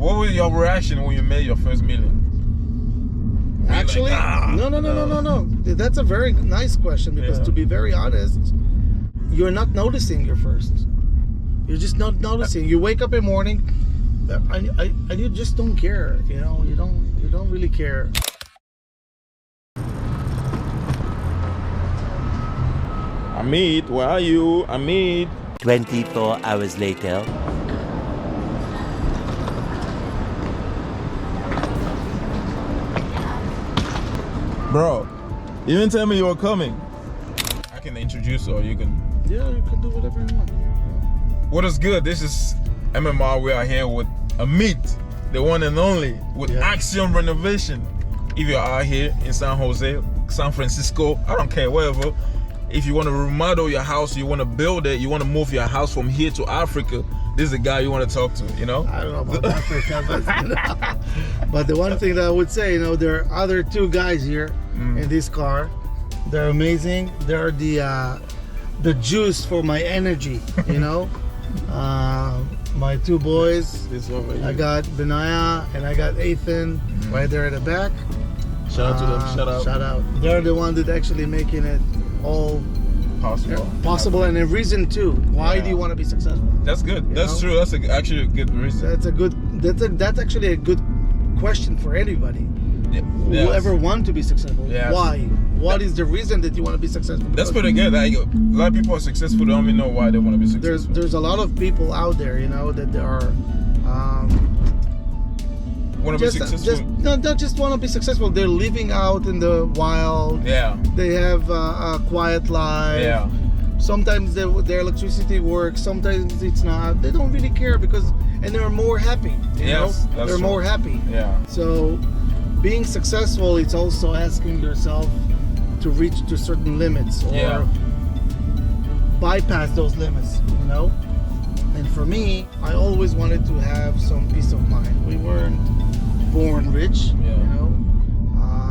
What was your reaction when you made your first million? Actually, no. That's a very nice question because to be very honest, you're not noticing your first. You're just not noticing. You wake up in the morning, and you just don't care. You know, you don't really care. Amit, where are you? Amit. 24 hours later. Bro, you didn't tell me you were coming. I can introduce or you can... Yeah, you can do whatever you want. What is good? This is MMR. We are here with Amit, the one and only, with Axiom Renovation. If you're out here in San Jose, San Francisco, I don't care, wherever. If you want to remodel your house, you want to build it, you want to move your house from here to Africa, this is the guy you want to talk to, you know? I don't know about Africa, but the one thing that I would say, you know, there are other two guys here in this car. They're amazing. They're the juice for my energy, you know? My two boys. I got Benaya and I got Ethan right there at the back. Shout out to them. Shout out. They're the one that actually making it all possible and a reason too. Why do you want to be successful? That's good. That's true. That's actually a good reason. That's actually a good question for anybody. Whoever want to be successful. Why? What is the reason that you want to be successful? That's pretty good. Like, a lot of people are successful, they don't even know why they want to be successful. There's a lot of people out there, you know, that they are want to be successful. Not just want to be successful. They're living out in the wild. Yeah. They have a quiet life. Yeah. Sometimes their electricity works. Sometimes it's not. They don't really care and they're more happy. You know? They're more happy. Yeah. So, being successful, it's also asking yourself to reach to certain limits or bypass those limits. You know. And for me, I always wanted to have some peace of mind. We weren't born rich, you know.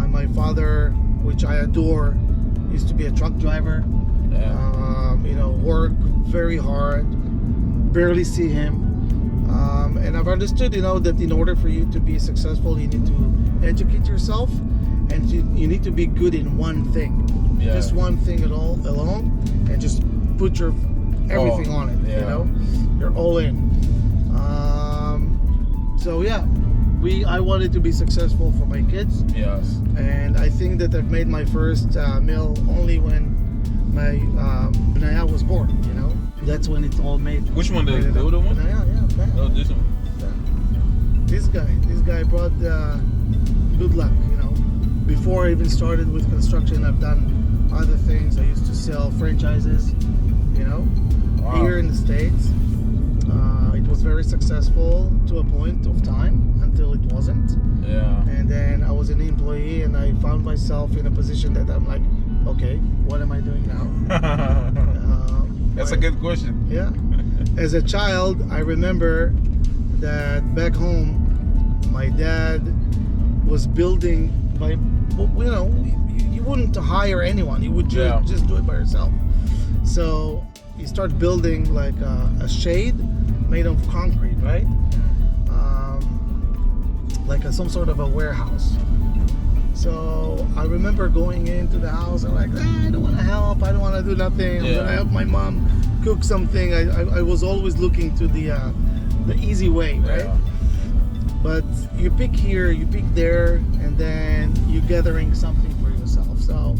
My father, which I adore, used to be a truck driver. You know, work very hard, barely see him. And I've understood, you know, that in order for you to be successful, you need to educate yourself, and you need to be good in one thing, just one thing alone, and just put your everything on it. You know, you're all in. So I wanted to be successful for my kids. Yes. And I think that I've made my first meal only when my Benaya was born. You know, that's when it's all made. Which one? The older one? Benaya, Oh, this one. This guy brought good luck. You know, before I even started with construction, I've done other things. I used to sell franchises. You know, here in the States. It was very successful to a point of time until it wasn't. Yeah. And then I was an employee and I found myself in a position that I'm like, okay, what am I doing now? That's a good question. Yeah. As a child, I remember that back home, my dad was building you know, you wouldn't hire anyone. You would just do it by yourself. So you start building like a shade made of concrete, right? Like some sort of a warehouse. So I remember going into the house and like, I don't want to help. I don't want to do nothing. I'm gonna help my mom cook something. I was always looking to the easy way, right? Yeah. But you pick here, you pick there, and then you're gathering something for yourself. So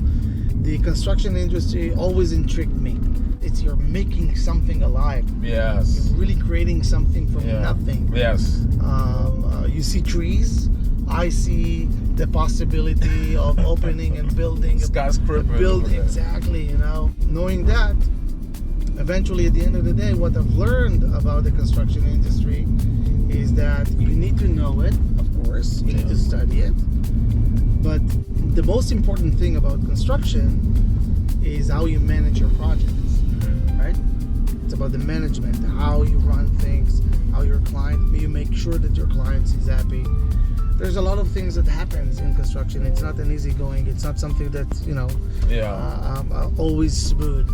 the construction industry always intrigued me. It's you're making something alive. Yes. You're really creating something from nothing. Yes. You see trees. I see the possibility of opening and building skyscraper. Exactly. You know, knowing that, eventually at the end of the day, what I've learned about the construction industry is that you need to know it. Of course, you need to study it. But the most important thing about construction is how you manage your projects. Right? It's about the management, how you run things, how your client, you make sure that your client is happy. There's a lot of things that happens in construction. It's not an easy going. It's not something that's, you know, always smooth.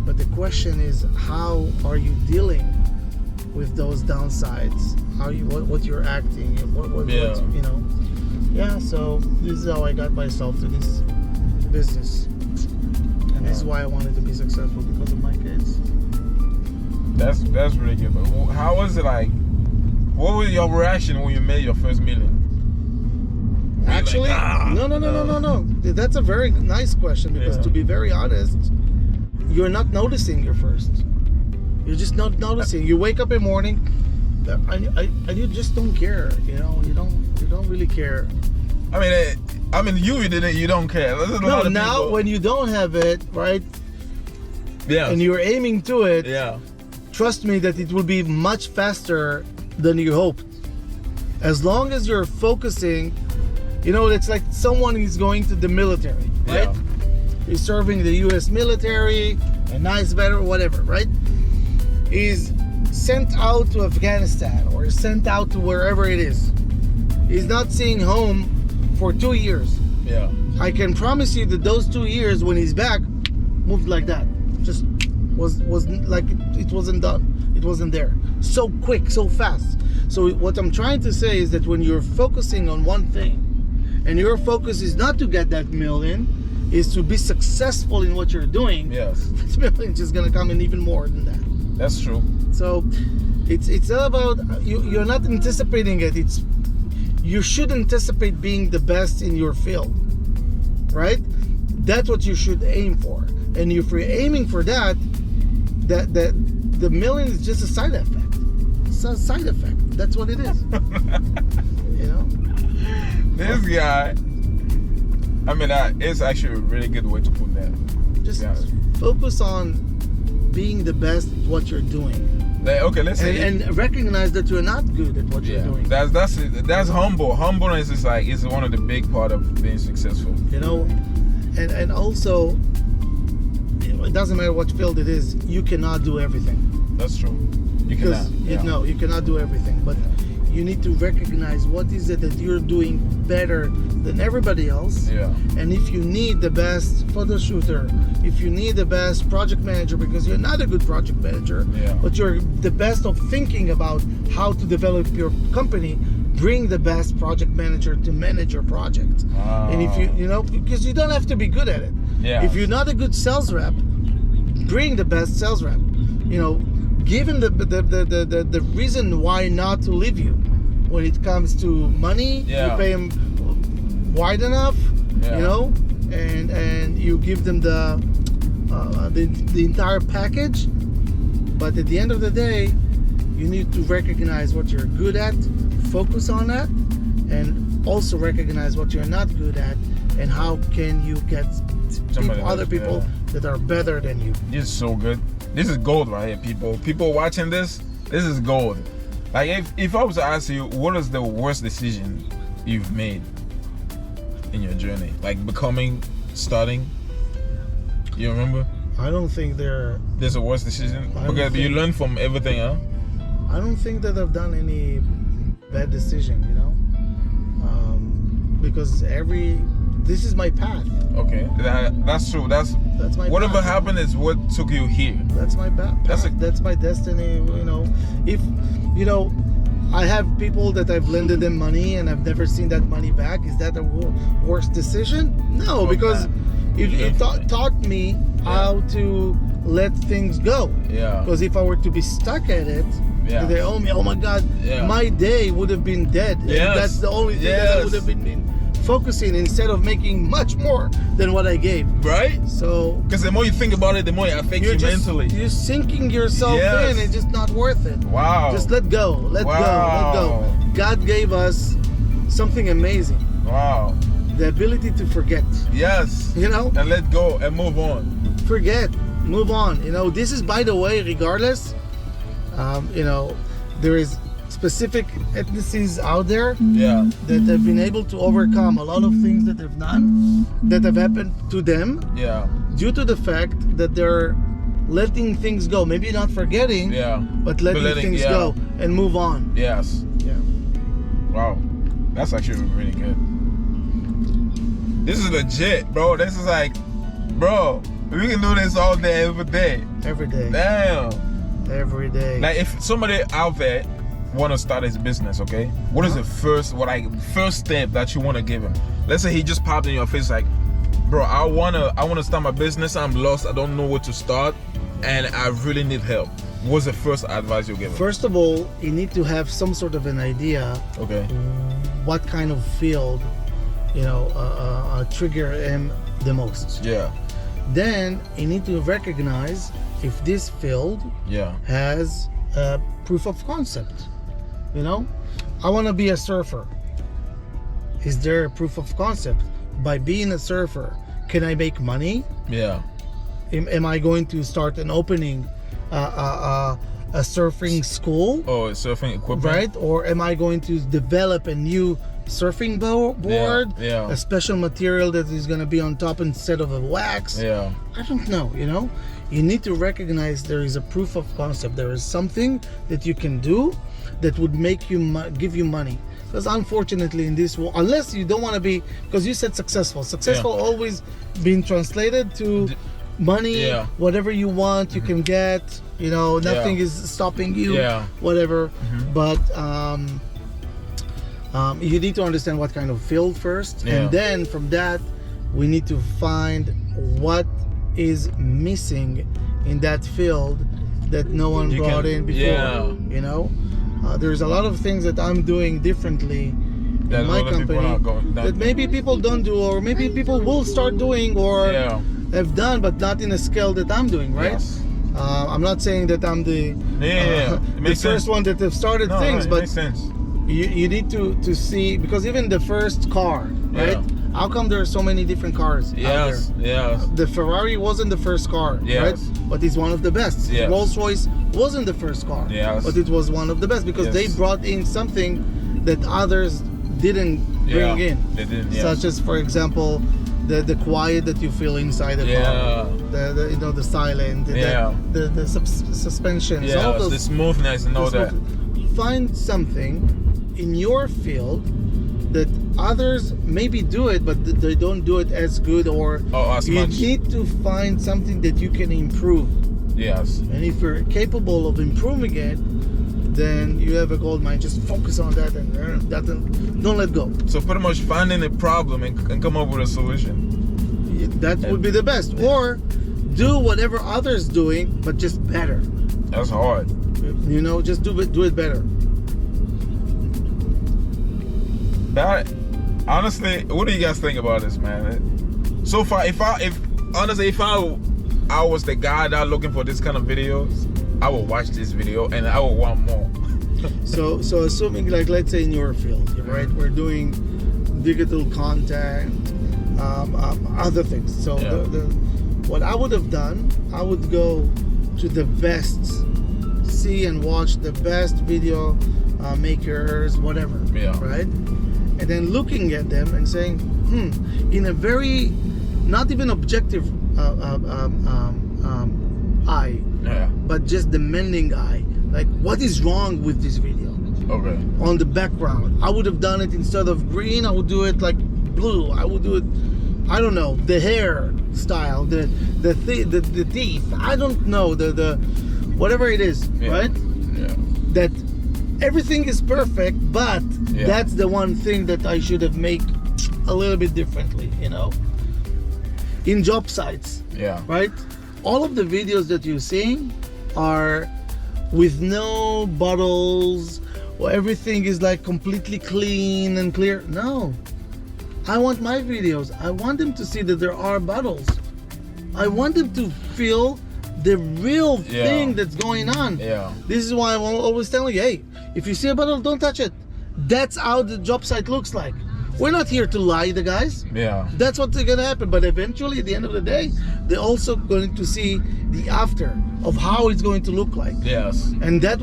But the question is, how are you dealing with those downsides? what you're acting, and what Yeah. you know. Yeah, so this is how I got myself to this business, and this is why I wanted to be successful, because of my kids. That's really good. But how was it like? What was your reaction when you made your first million? Were you Actually, like, "Ah, no. That's a very nice question, because Yeah. to be very honest, you're not noticing your first. You're just not noticing. You wake up in the morning, and you just don't care. You know, you don't really care. I mean, you don't care. There's a No, lot of now people- when you don't have it, right, yeah, and you're aiming to it, yeah, trust me that it will be much faster than you hoped. As long as you're focusing, you know, it's like someone is going to the military, right? Yeah. He's serving the U.S. military, a nice veteran, whatever, right? He's sent out to Afghanistan or sent out to wherever it is. He's not seeing home for 2 years. yeah. I can promise you that those 2 years when he's back moved like that. Just was like it wasn't done. It wasn't there. So quick, so fast. So what I'm trying to say is that when you're focusing on one thing, and your focus is not to get that million, is to be successful in what you're doing, Yes, this million is just gonna come in even more than that. that's true. So it's all about you're not anticipating it. It's you should anticipate being the best in your field, right? That's what you should aim for. And if you're aiming for that the million is just a side effect. It's a side effect. That's what it is. You know? This guy, I mean, it's actually a really good way to put that. Just Yeah. focus on being the best at what you're doing. Like, okay, let's say And recognize that you're not good at what you're doing. that's humble. Humbleness is like is one of the big part of being successful. You know, and also, it doesn't matter what field it is, you cannot do everything. That's true. You Because cannot. you cannot do everything, but you need to recognize what is it that you're doing better than everybody else. Yeah. And if you need the best photo shooter, if you need the best project manager, because you're not a good project manager, Yeah. but you're the best of thinking about how to develop your company, bring the best project manager to manage your project. Wow. And if you know, because you don't have to be good at it. Yeah. If you're not a good sales rep, bring the best sales rep. You know, give him the reason why not to leave you. When it comes to money, Yeah. you pay him wide enough, Yeah. you know, and you give them the entire package. But at the end of the day, you need to recognize what you're good at, focus on that, and also recognize what you're not good at, and how can you get other people that are better than you. This is so good. This is gold right here, people. People watching this is gold. Like if I was to ask you, what is the worst decision you've made in your journey? Like starting? You remember? I don't think There's a worst decision? I don't Because you think- learn from everything, huh? I don't think that I've done any bad decision, you know, because this is my path. Okay. That's true. That's my whatever path. happened is what took you here. That's my path. That's my destiny. You know, if you know, I have people that I've lended them money and I've never seen that money back. Is that a worst decision? No, because it taught me how to let things go. Yeah. Because if I were to be stuck at it, Yeah. they owe me. Oh my God, Yeah. my day would have been dead. And Yes. that's the only thing that I would have been focusing instead of making much more than what I gave. Right? So Because the more you think about it, the more it affects you mentally. you're sinking yourself Yes. in. It's just not worth it. Wow. Just let go. Let go. God gave us something amazing. Wow. The ability to forget. Yes. You know? And let go and move on. Forget. Move on. You know, this is, by the way, regardless, you know, there is specific ethnicities out there Yeah. that have been able to overcome a lot of things that they've done, that have happened to them, Yeah. due to the fact that they're letting things go. Maybe not forgetting, Yeah. but letting things go and move on. Yes. Yeah. Wow. That's actually really good. This is legit, bro. This is like, bro, we can do this all day, every day. Every day. Damn. Every day. Like if somebody out there want to start his business, okay? What is the first step that you want to give him? Let's say he just popped in your face like, bro, I wanna start my business. I'm lost. I don't know where to start, and I really need help. What's the first advice you give him? First of all, you need to have some sort of an idea. Okay. What kind of field, trigger him the most. Yeah. Then you need to recognize if this field has a proof of concept. I want to be a surfer. Is there a proof of concept? By being a surfer, can I make money? Yeah. Am I going to start an opening a surfing school? Oh, surfing equipment. Right? Or am I going to develop a new surfing board? Yeah. A special material that is going to be on top instead of a wax? Yeah. I don't know, You need to recognize there is a proof of concept. There is something that you can do that would make you give you money. Because unfortunately in this world, unless you don't want to be, because you said successful always been translated to money, whatever you want you can get, nothing is stopping you, whatever. But you need to understand what kind of field first, and then from that we need to find what is missing in that field that no one brought in before. There's a lot of things that I'm doing differently in my company that maybe people don't do, or maybe people will start doing or have done, but not in a scale that I'm doing, right? Yes. I'm not saying that I'm the first one that have started things, but makes sense. You need to see, because even the first car, right? How come there are so many different cars out there? Yes. The Ferrari wasn't the first car, right? But it's one of the best. Yes. Rolls-Royce wasn't the first car, but it was one of the best because they brought in something that others didn't bring in. They didn't, such as, for example, the quiet that you feel inside the car, the silent, the suspensions, all those, the smoothness and all that. Find something in your field that others maybe do it, but they don't do it as good, or as you much. need to find something that you can improve. Yes. And if you're capable of improving it, then you have a gold mine. Just focus on that and don't let go. So pretty much finding a problem and come up with a solution. That would be the best. Or do whatever others doing, but just better. That's hard. Just do it better. That, honestly, what do you guys think about this, man? So far, if I was the guy that looking for this kind of videos, I will watch this video and I will want more. So assuming, like, let's say in your field, right? We're doing digital content, other things. So what I would have done, I would go to the best, see and watch the best video makers, whatever, right? And then looking at them and saying, in a very, not even objective eye, but just the mending eye, like, what is wrong with this video? Okay. On the background, I would have done it instead of green, I would do it like blue. I would do it, I don't know, the hair style, the teeth, I don't know, the whatever it is, right? Yeah. That everything is perfect, but that's the one thing that I should have made a little bit differently, in job sites, right? All of the videos that you're seeing are with no bottles, or everything is like completely clean and clear. No, I want my videos, I want them to see that there are bottles. I want them to feel the real thing that's going on. This is why I'm always telling you, hey, if you see a bottle, don't touch it. That's how the job site looks like. We're not here to lie, the guys. That's what's gonna happen. But eventually, at the end of the day, they're also going to see the after of how it's going to look like. And that's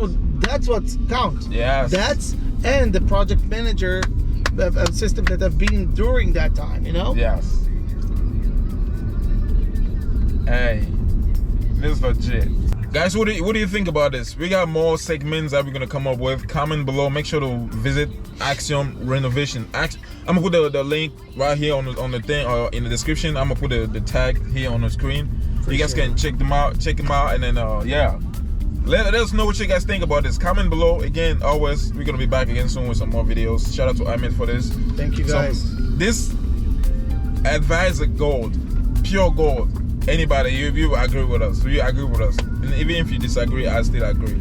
what counts. And the project manager system that have been during that time, Hey, this is legit. Guys, what do you think about this? We got more segments that we're gonna come up with. Comment below. Make sure to visit Axiom Renovation. I'm gonna put the link right here on the thing, or in the description. I'm gonna put the tag here on the screen. You guys can check them out, and then Let us know what you guys think about this. Comment below. Again, always, we're gonna be back again soon with some more videos. Shout out to Amit for this. Thank you guys. This advice is gold, pure gold. Anybody, you agree with us. So you agree with us. And even if you disagree, I still agree.